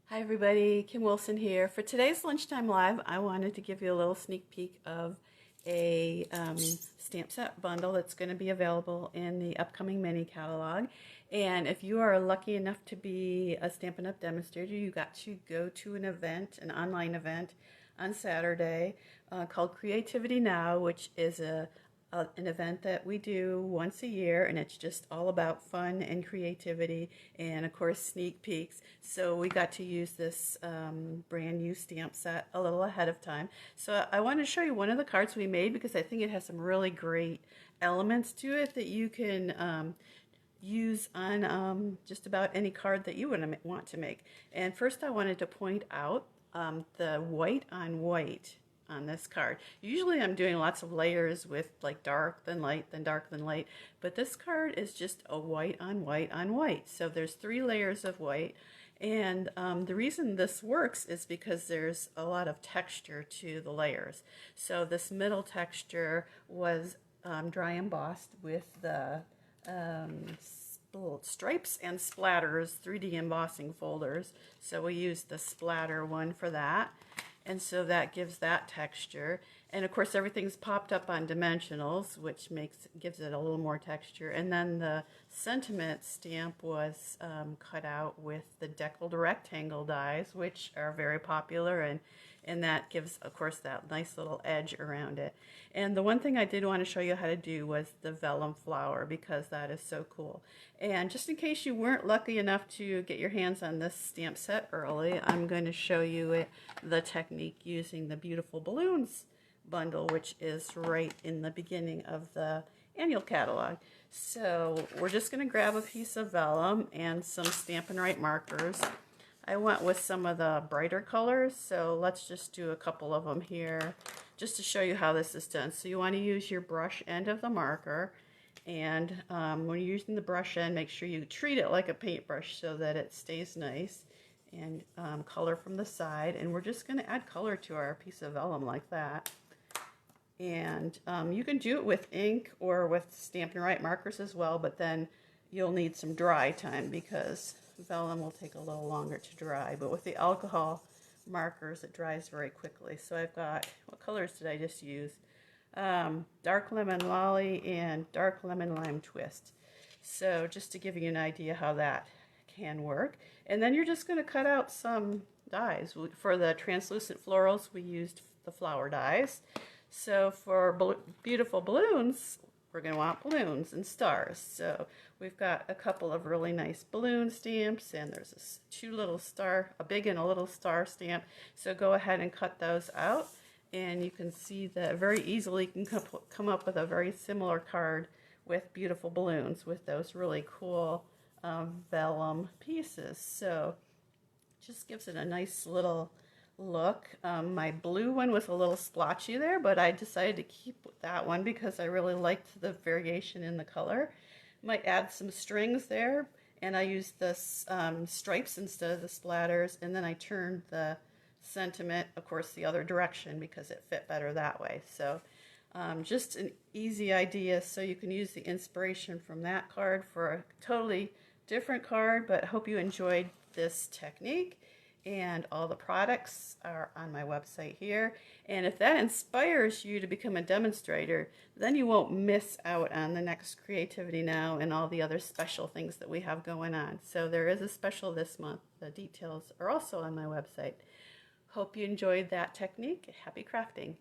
Hi everybody, Kim Wilson here. For today's Lunchtime Live, I wanted to give you a little sneak peek of a stamp set bundle that's going to be available in the upcoming mini catalog. And if you are lucky enough to be a Stampin' Up! Demonstrator, you got to go to an event, an online event on Saturday called Creativity Now, which is an event that we do once a year, and it's just all about fun and creativity and of course sneak peeks. So we got to use this brand new stamp set a little ahead of time. So I wanted to show you one of the cards we made because I think it has some really great elements to it that you can use on just about any card that you would want to make. And first I wanted to point out the white on white on this card. Usually I'm doing lots of layers with like dark then light then dark then light, but this card is just a white on white on white. So there's 3 layers of white, and the reason this works is because there's a lot of texture to the layers. So this middle texture was dry embossed with the stripes and splatters 3D embossing folders. So we used the splatter one for that. And so that gives that texture. And of course everything's popped up on dimensionals, which gives it a little more texture. And then the sentiment stamp was cut out with the deckled rectangle dies, which are very popular, and that gives, of course, that nice little edge around it. And the one thing I did want to show you how to do was the vellum flower, because that is so cool. And just in case you weren't lucky enough to get your hands on this stamp set early, I'm going to show you the technique using the Beautiful Balloons bundle, which is right in the beginning of the annual catalog. So we're just going to grab a piece of vellum and some Stampin' Right markers. I went with some of the brighter colors, so let's just do a couple of them here just to show you how this is done. So you want to use your brush end of the marker, and when you're using the brush end, make sure you treat it like a paintbrush so that it stays nice, and color from the side. And we're just going to add color to our piece of vellum like that. And you can do it with ink or with Stampin' Right markers as well, but then you'll need some dry time because vellum will take a little longer to dry. But with the alcohol markers, it dries very quickly. So I've got, what colors did I just use? Dark Lemon Lolly and Dark Lemon Lime Twist. So just to give you an idea how that can work. And then you're just going to cut out some dies. For the translucent florals, we used the flower dies. So for Beautiful Balloons, we're going to want balloons and stars. So we've got a couple of really nice balloon stamps, and there's 2 little star, a big and a little star stamp. So go ahead and cut those out, and you can see that very easily you can come up with a very similar card with Beautiful Balloons with those really cool vellum pieces. So just gives it a nice little look. My blue one was a little splotchy there, but I decided to keep that one because I really liked the variation in the color. Might add some strings there, and I used the stripes instead of the splatters, and then I turned the sentiment, of course, the other direction because it fit better that way. So just an easy idea, so you can use the inspiration from that card for a totally different card. But I hope you enjoyed this technique, and all the products are on my website here. And if that inspires you to become a demonstrator, then you won't miss out on the next Creativity Now and all the other special things that we have going on. So there is a special this month. The details are also on my website. Hope you enjoyed that technique. Happy crafting.